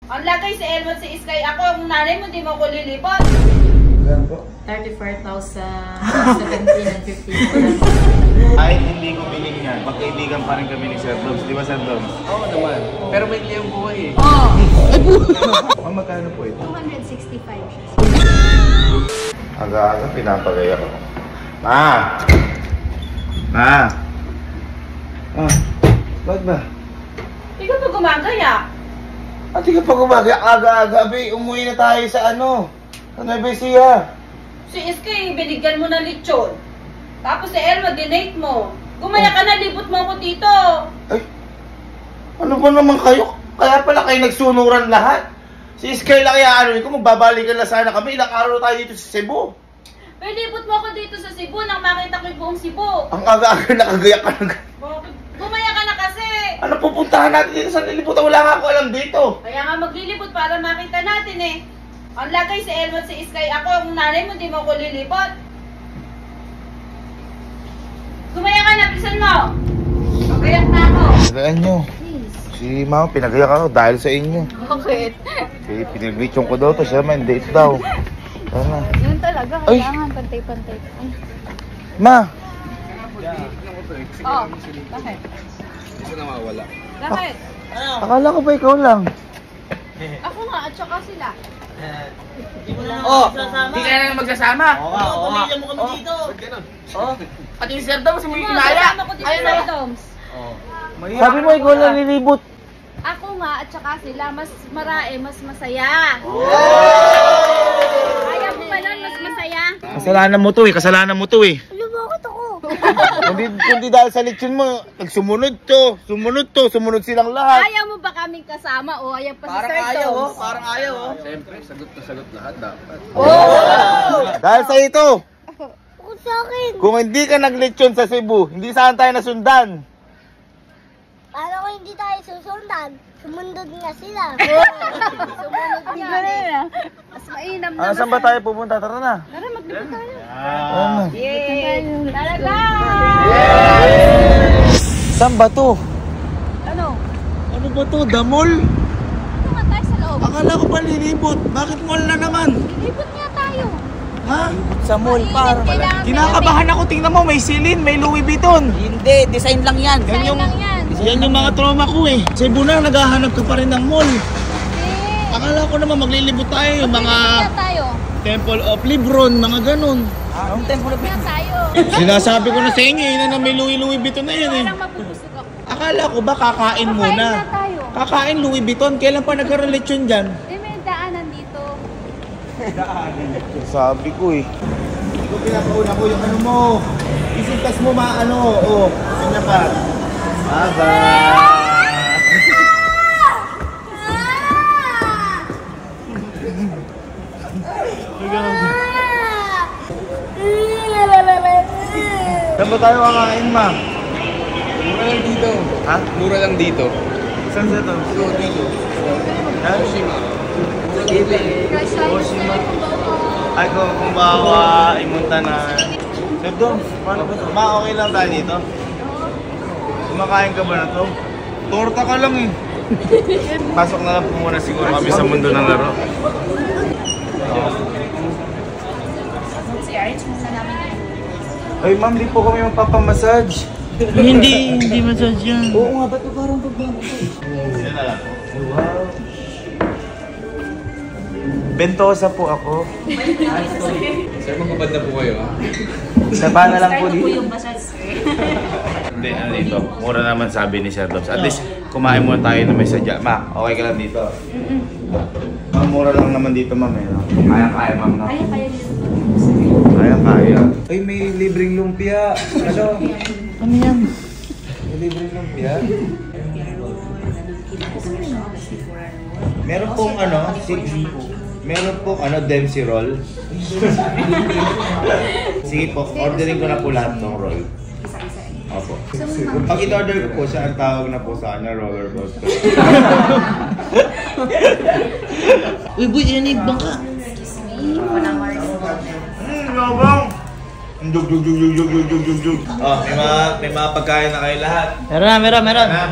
Ang lagay si Elmot, si Sky, ako, ang nanay mo, di mo ko lilipot. 34,017 and 50. Kahit hindi ko piling yan, magkaibigan pa rin kami ni Sir Doms. Di ba, Sir Doms? Oo naman. Pero may liyong buhay eh. Oo. Oh, magkano po ito? 265. Aga-aga, pinapagaya ko. Ma! Ma! Ba't ba? Hindi ka pa gumagaya. At di ka pa gumagaya, aga-aga, be, umuwi na tayo sa ano? Sa Nueva Ecija. Si Sky, binigyan mo ng lechon. Tapos si Elmot, dinate mo. Gumaya ka na, lipot mo ako dito. Ay, ano ba naman kayo? Kaya pala kayo nagsunuran lahat. Si Sky lang iaanoin ko, magbabalikan na sana kami. Ilang araw tayo dito sa Cebu. Pero lipot mo ako dito sa Cebu nang makita ko yung buong Cebu. Ang aga-aga nakagaya ka ng... Gumaya ka na kasi. Ano pupuntahan natin dito sa niliputan? Wala nga ako alam dito. Kaya nga maglilipot para makita natin eh. Ang lagay si Elmot, si Sky, ako, ang nanay mo, di mo ko lilipot. Gumaya ka na, pisan mo. Pagayak na ako. Pagayaan nyo. Si Mama, pinagayak ako dahil sa inyo. Bakit? Kasi pinag-reachong ko daw to, siya man, date daw. Sana. Yun talaga, kailangan pantay-pantay. Ma! Oh, bakit? Hindi siya nawawala. Bakit? Akala ko ba ikaw lang? Ako nga, at saka sila. Oh, hindi ka na magsasama. Oo, pamilya mo kami dito. Ba't ganun? Oh, pati yung Sir Doms, hindi kinaya. Kasama ko dito sa Doms. Sabi mo ikaw lang nilibot. Ako nga, at saka sila, mas marae, mas masaya. Ayaw mo ba nun, mas masaya? Kasalanan mo to eh, kasalanan mo to eh. Ano ba ako? Kundi dahil sa lechon mo, nagsumunod to, sumunod silang lahat. Ayaw mo ba kaming kasama o ayaw pa si Parang Sir ayaw oh, Doms? parang ayaw oh. Siyempre, sagot na sagot lahat dapat. Dahil sa ito, Bukod sa akin. kung hindi ka naglechon sa Cebu, hindi saan tayo nasundan. Paano kung hindi tayo susundan? Sumundod nga sila. Sumunod nga eh. Mas mainam na. Saan ba tayo pupunta? Tara na. Tara, maglipot tayo. Yay! Talaga! Saan ba to? Ano? Ano ba to? Damol? Ano nga tayo sa loob? Akala ko pa lilibot. Bakit mall na naman? Lipot nga tayo. Ha? Sa mall, par. Kinakabahan ako. Tingnan mo, may Celine, may Louis Vuitton. Hindi, design lang yan. Sayang lang yan. Yan yung mga trauma ko eh. Cebu na, naghahanap ka pa rin ng mall. Okay. Akala ko naman maglilibot tayo. Yung mga Lipot nga tayo. Temple of Lebron, mga ganun. Ang tempo na Lipot nga tayo. Sinasabi ko na sa inyo, yun na may Louis Vuitton na yan eh. Parang mapupusog ako. Akala ko ba kakain muna? Kakain na tayo. Kakain Louis Vuitton, kailan pa nagkaroon lechon dyan? Eh, may daanan dito. Sabi ko eh. Hindi ko pinapauna ko yung ano mo. Isintas mo maano, oh. Kanya pa. Saan ba tayo kakain, ma? Mura lang dito. Ha? Mura lang dito. Saan sa to? Dito. Hiroshima. Ay, kung bawa, imunta na... Sir Dom, paano ba ito? Ma, okay lang tayo dito? Kumakain ka ba na to? Torta ka lang eh. Pasok na lang po muna siguro kami sa mundo ng laro. Ay, ma'am, di po kami magpapamassage. Hindi massage yan. Oo nga, ba't ito parang pagbago? Yan na lang. Wow. Bentosa po ako. Sir, magpapad na po kayo ah. Saba na lang po dito. yung massage. Hindi, ano dito? Mura naman sabi ni Sir Dobbs. At least, kumain muna tayo na may sadya. Ma, okay ka lang dito? Ma'am, mura lang naman dito, ma'am. Eh, no? Kaya, ma'am. No? Kaya. Ay, may libreng lumpia. Ano? Ano yan? May libreng lumpia? Meron pong ano, meron pong ano, Dempsey roll. Sige po, ordering ko na po lahat ng roll. Opo. Pag in-order ko po siya, ang tawag na po sa kanya, roller coaster. Uy, boy, yanig bangka. Lobong! Jug. Oh, may mga pagkain na kayo lahat. Meron. Ha?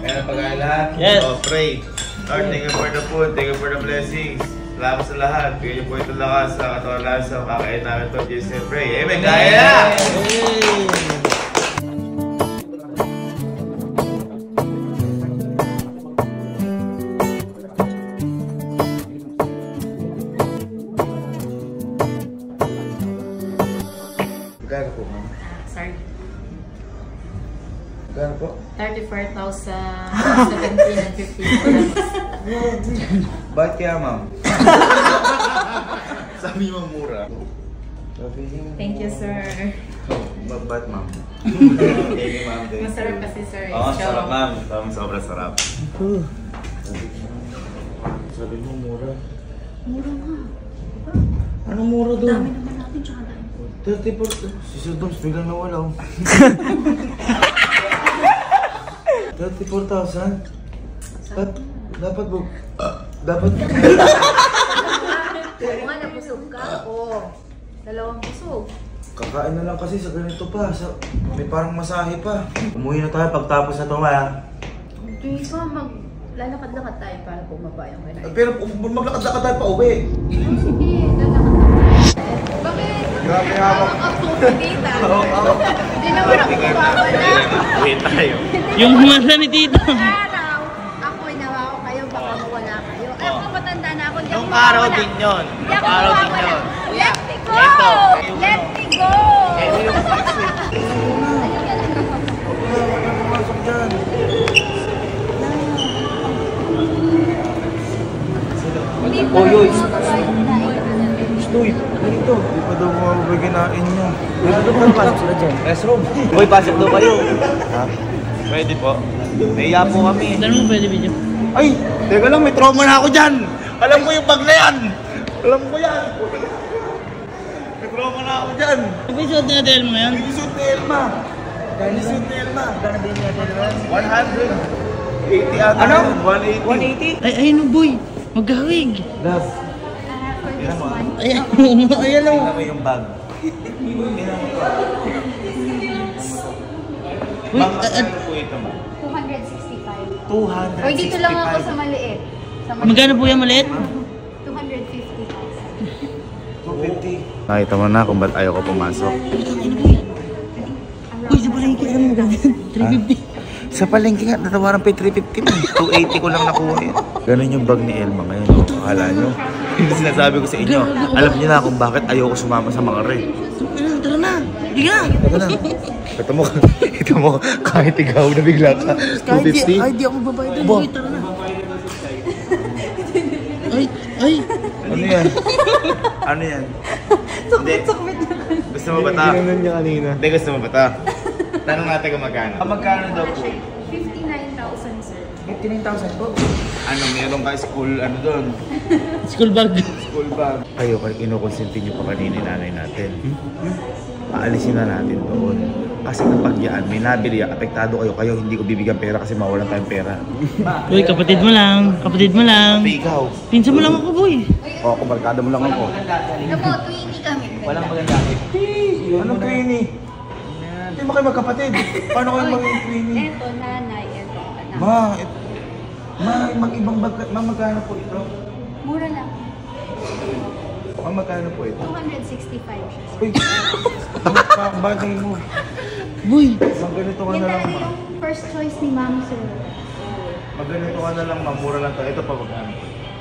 Meron pagkain lahat? Yes. Oh, pray. Lord, thank you for the food, thank you for the blessings. Salamat sa lahat. Bigyan niyo po itong lakas sa katawan lahat sa kakain namin ito. Jesus, I pray. Amen. Kaya na! Magkano po, ma'am? Sorry. Magkano po? 34,017 and 50. Bakit kaya, ma'am? Sabi mo mura. Thank you, sir. Ba't, ma'am? Thank you, ma'am. Masarap kasi, sir. Oo, So, sarap, ma'am. Sobrang sarap. Sabi mo mura. mura nga. Anong mura doon? Dami naman natin, tsaka dami po. 34. Si Sir Doms, biglang nawala. 34,000? Dapat mo... Dapat... Oo nga, nabusog ka. Oo. 2 busog. Kakain na lang kasi sa ganito pa. May parang masahe pa. Umuwi na tayo pagtapos na ito, ha? Hindi pa, lalakad-lakad tayo para bumaba yung kinain. Pero maglakad-lakad tayo pa uwi. Sige, lalakad tayo. Bakit? Grabe hawak. Hindi naman ako mawawala. Uwi tayo. Yung humasa ni Tito. Araw, ako'y nawawa kayo, baka mawala kayo. Ay, ako matanda na ako, hindi ako Nung araw mawawala. din yun. Hindi ako Araw din mawawala. yun. Let me go! Ito. Let me go! Pumasok dyan. Oh, yoy. Uy, dito. Di pa daw mabaganain niya. Ano ba pasok sila dyan? Restroom. Uy, pasok daw kayo. Ha? Pwede po. Naiya po kami. Saan mo pwede video? Ay! Teka lang, may trauma na ako dyan! Alam ko yung bag na yan! Alam ko yan! May trauma na ako dyan! Ano ba yung suot na natin mo ngayon? Inisot ni Elma! Inisot ni Elma! 180 ata. Ano? 180. 180? Ay, ayun o boy. Magkawig. Love. Tingnan mo. Ayan, ayan o. Tingnan mo yung bag. Tingnan mo to. Uy, Ma'am, ano po ito, ma'am? 265. 265. Uy, dito lang ako sa maliit. Sa maliit. Magkano po yung maliit? 250,000. 250. Nakita mo na kung ba't ayaw ko pumasok. Uy, sa palengke, ano mo gagawin? 350. Sa palengke nga, natawaran pa yung 350 mo. 280 ko lang nakuha yun. Ganun yung bag ni Elma ngayon. Akala nyo. Hindi sinasabi ko sa inyo. Alam niyo na kung bakit ayoko sumama sa mga re. Tara na. Hindi ka. Teka na. Ito mo, kahit ikaw na bigla ka. 250? Ay, di ako babayad doon. Uy, tara na. Ay. Ano yan? Ano yan? Sukmit. Gusto mo ba ta? Ginanon niya kanina. Hindi, gusto mo ba ta? Tanong natin kung magkano. Magkano daw po? 59,000, sir. 59,000 po. Ano, meron ka school, ano doon? School bag. School bag. Kayo, kinukonsinti niyo pa kanina yung nanay natin. Paalisin na natin doon. Kasi kapag yan, may nabili yan, apektado kayo, hindi ko bibigyan pera kasi mawalan tayong pera. Uy, kapatid mo lang. Kapatid mo lang. Tapi ikaw. Pinsan mo lang ako, boy. O, kubarkada mo lang ako. Ano po, 20 kami. Walang maganda. Anong twinny? Hindi mo kayo magkapatid. Paano kayo maging twinny? Eto, nanay, eto, anak. Mag-ibang bag. Magkano po ito? Mura lang. Magkano po ito? 265 siya, sir. Uy! Bagay mo. Boy. Magganito ka Yan na lang, talaga ma. yung first choice ni ma'am, sir. Magganito ka na lang, ma. Mura lang to. Ito pa magkano?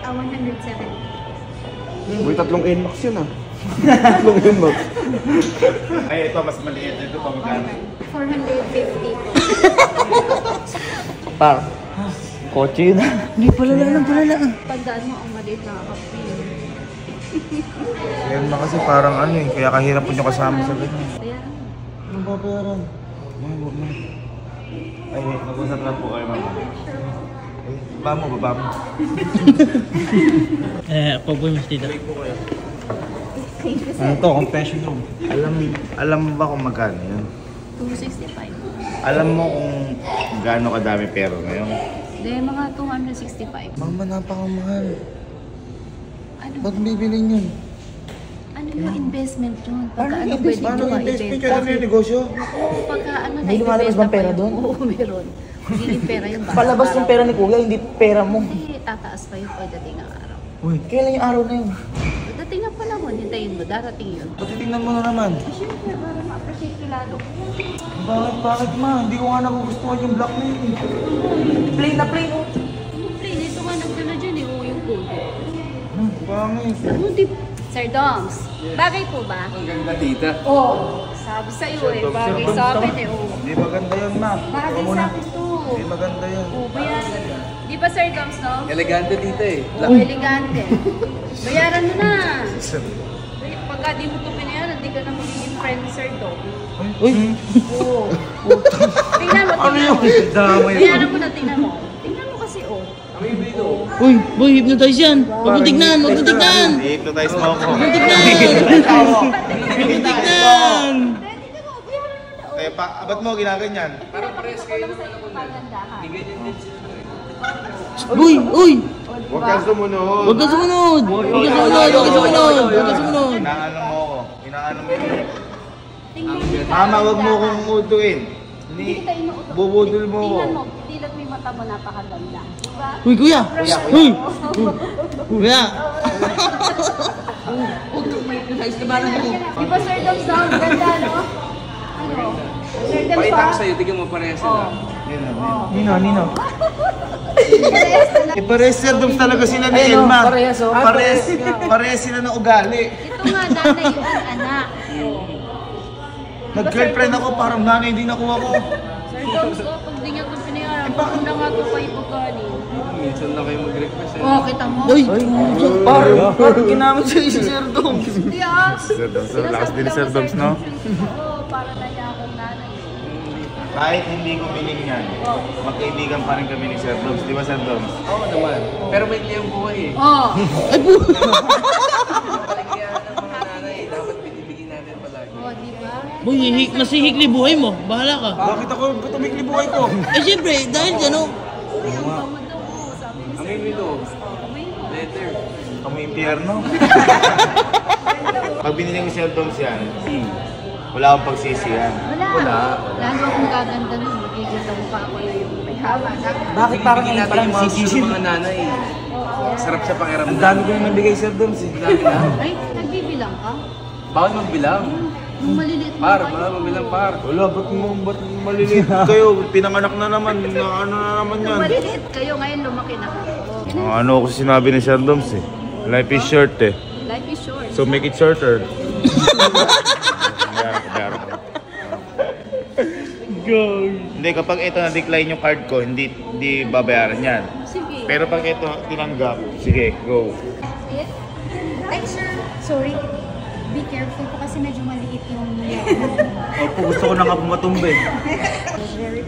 170. Uy, 3 NMAX yun ah. 3 NMAX. Ay, ito mas maliit. Ito pa magkano? 450 po. Par. Kotse yun ah. Hindi, palala lang. Tandaan mo, ang maliit na kakapin. Yan na kasi parang ano eh. Kaya kahirap po nyo kasama sa ganyan. Kaya, Anong babayaran? Ay, mag-usap lang po kayo, mama. Ay, baba mo. Ako boy, mas tita. thank you, sir. Ano to? Confession room. Alam mo ba kung magkano yun? 265. Alam mo kung gaano kadami pera ngayon? Hindi, mga 265. Mama, napakamahal. Ano? Ba't bibilin yun? Ano yung investment yun? Pagka Paano ano pwede Paano mo investment i-ibenta? yun? Ano yung negosyo? Oo, pagka ano na May lumalabas bang pera doon? Oo, meron. Hindi yung pera yung bata. Palabas ng pera ni Kuya, hindi pera mo. Hindi, itataas pa yun pagdating ng araw. Uy, kailan yung araw na yun? Pagdating ng panahon, hintayin mo, darating yun. Patitignan mo na naman. Siyempre, para ma-appreciate ko lalo. Bakit ma? Hindi ko nga nagugustuhan yung black na yun. Plain na plain, oh. Siyempre, ito nga nagdala dyan eh, yung gold. Pangit. Ano, di... Sir Doms, bagay po ba? Ang ganda tita. Oo. Sabi sa'yo eh, bagay sa akin eh. Oo. Hindi maganda yun, ma. Bagay sa akin to. Hindi maganda yun. Oo, bayaran. Di ba Sir Doms, no? Elegante tita eh. Oo, elegante. Bayaran mo na. Pagka di mo ito pinayaran, di ka na magiging friend ni Sir Doms. Uy! Oo. Tingnan mo, Ano tingnan yung mo. damay? Bayaran mo na, tingnan mo. Tingnan mo kasi, oh. Kami video. Uy! Boy, hypnotize yan! Huwag mong tignan! Huwag mong tignan! Hypnotize mo ako. Huwag mong tignan! Huwag mong tignan! Eh, ba't mo ginaganyan? Parang pares kayo naman ako na. Hindi ganyan din sila. Uy! Uy! Huwag kang sumunod. Huwag ka sumunod! Huwag ka sumunod! Huwag ka sumunod! Huwag ka sumunod! Inaano mo ako. Inaano mo yun. Tingnan mo. Mama, huwag mo akong utuin. Hindi, bubudol mo ako. Tingnan mo, dilat mo yung mata mo, napakaganda. Diba? Uy, kuya! Uy! Kuya! Di ba Sir Doms, no? Ganda, no? Ano? Sir Doms, Pakita ko pa? sa'yo, tigyan mo parehas sila. Nino. Eh, pares Sir Doms talaga sila ni Elma. Parehas sila ng ugali. Ito nga, nanay yung anak. Nag-girlfriend ako, parang nanay din ako. Sir Doms, pag di niya ito pinayaran, bakit na nga ito pa ipagaling? Minsan lang kayo mag-request eh. Oo, kita mo? Uy! Parang ginamit siya si Sir Doms. Hindi ah. Sir Doms, lakas din ni Sir Doms, no? Oo, para naya akong nanay. Kahit hindi ko piling yan, magkaibigan pa rin kami ni Sir Doms. Di ba, Sir Doms? Oo naman. Pero may kliyang buhay eh. Oo. Ay po! Paligyan ng mga nanay, dapat binibigyan natin palagi. Oo, di ba? Boy, mas hihikli buhay mo. Bahala ka. Bakit ako tumikli buhay ko? Eh siyempre, dahil dyan oh. Ay, ang bango daw. Oo, sabi ni Sir Amoy mo ito. Doms. Amoy mo. Letter. Kami impyerno. Pag binili ko si Sir Doms yan, wala akong pagsisihan. Wala. Lalo akong gaganda nun. Magiging mukha ako na yung may hawa. Bakit parang natin yung mga gusto ng mga nanay? Sarap sa pakiramdam. Ang dami ko yung nabigay Sir Doms eh. Dami na. Ay, nagbibilang ka? Bawal magbilang. Nung maliliit mo Par, kayo. wala magbilang par. Wala, ba't maliliit kayo? Pinanganak na naman, ano na naman Nung yan. maliliit kayo, ngayon lumaki na kayo. Ano ako sinabi ni Sir Doms eh. Life is short eh. Life is short. So make it shorter. Hindi, kapag ito na-decline yung card ko, hindi babayaran yan. Sige. Pero pag ito tinanggap, sige, go. Ay, sir. Sorry. Be careful po kasi medyo maliit yung Opo, gusto ko na nga pumatumbe.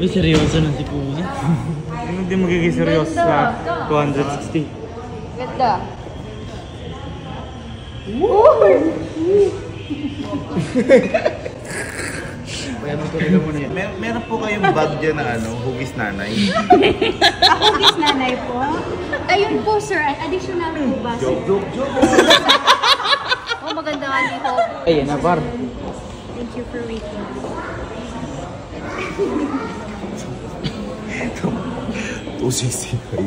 Uy, seryoso na si Kuya. Hindi magiging seryoso sa 260. Ganda. Meron po kayong bag dyan na ano, hugis nanay. Hugis nanay po? Ayun po, sir. Additional po ba? Joke. Oh, maganda nga dito. Ayan na, par. Thank you for waiting. 265.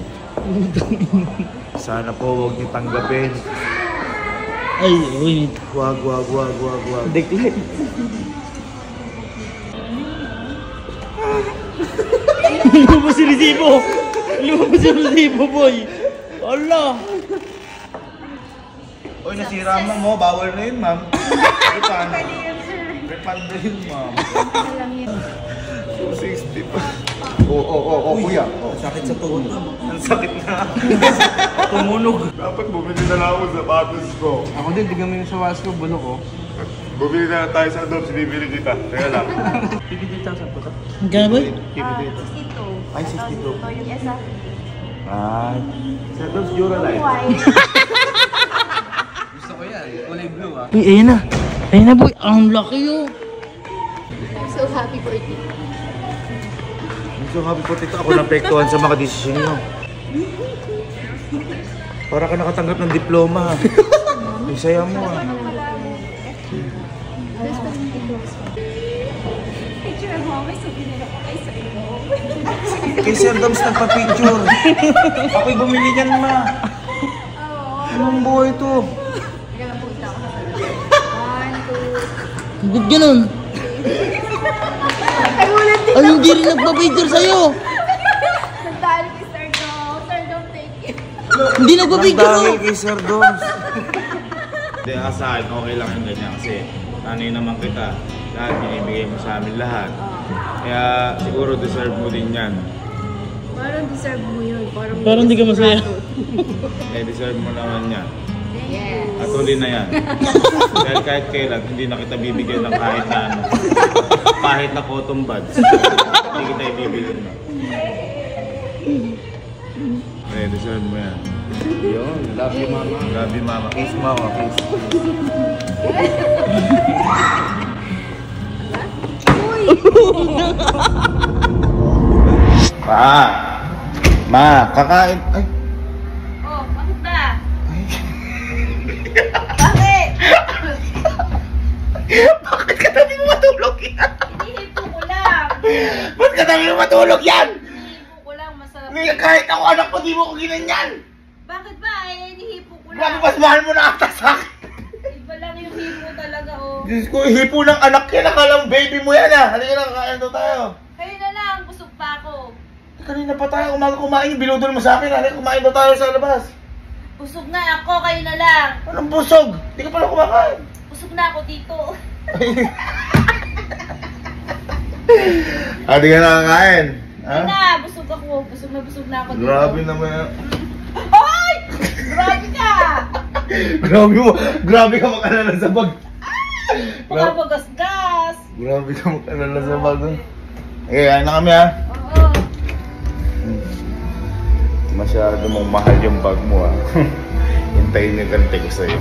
Sana po huwag niyo tanggapin. Ay, uy. Wag. Decline. Lumabas si Resibo! Lumabas si Resibo, boy! Allah! Oy, nasira mo, bawal na yun, ma'am. Refund. Refund na yun, ma'am. 260 pa. Oo, kuya. Sakit sa tuhod. Ang sakit na. Tumunog. Dapat bumili na lang ako sa batos ko. Ako din, tignan mo yung sawas ko, bulok ko. Bumili na tayo sa Doms, bibili kita. Teka lang. 50,000 po ito. Magkano, boy? 62. Ay, 62. Ito yung isa. Ay. Sa Doms, Jura Life. Gusto ko yan, kulay blue ah. Uy, ayan na. Ayan na, boy. Ang laki oh. I'm so happy for you. I'm so happy po tito. Ako napektuhan sa mga desisyon nyo. Para ka nakatanggap ng diploma. Ang saya mo ah. Picture mo, may sabihin na kayo sa iyo. Kay Sir Doms nagpa-picture. Ako'y bumili niyan, ma. Anong buhay to? Teka lang, punta ako sa salon. 1, 2. Ba't ganun? Ay, hindi rin nagpa-picture sa'yo. Nagdahil kay Sir Dom. Sir Dom, thank you. Hindi nagpa-picture Nagdahil oh. kay Sir Doms. Hindi, sa akin, okay lang yung ganyan kasi nanay naman kita. Lahat binibigay mo sa amin lahat. Kaya siguro deserve mo din yan. Parang deserve mo yun. Parang di ka masaya. Eh, deserve mo naman yan. Yes. At huli na yan. Dahil kahit kailan, hindi na kita bibigyan ng kahit na ano. Kahit na cotton buds. Hindi kita ibibigyan na. Eh, deserve mo yan. Yun, love you mama. Love you, mama. Kiss mo ako, kiss. Ma, kakain. Ay, Oh, bakit ba? Bakit? bakit ka tabi mo matulog yan? Hinihipo ko lang. Ba't ka tabi mo matulog yan? Hinihipo ko lang, masarap. Kahit ako anak ko, di mo ko ginanyan. Bakit ba? Eh, hinihipo ko Grabe, lang. mas mahal mo na ata sa akin. Iba lang yung hipo talaga, oh. Diyos ko, hipo ng anak yan. Akalang baby mo yan ah. Halika na, kakain daw tayo. Kayo na lang, busog pa ako. Kanina pa tayo, umaga kumain yung binudol mo sa akin. Halika, kumain daw tayo sa labas. Busog na ako, kayo na lang. Anong busog? Hindi ka pala kumakain. Busog na ako dito. Hindi ka nakakain. Ha? Na, busog ako. Busog na ako dito. Grabe naman yan. Hoy! Grabe ka! Grabe ka mag-alala sa bag. Mga bagas-gas. Grabe ka mag-alala sa bag. Eh, ayun na kami ha. Oo. Masyado mong mahal yung bag mo ha. Hintayin yung kante ko sa'yo.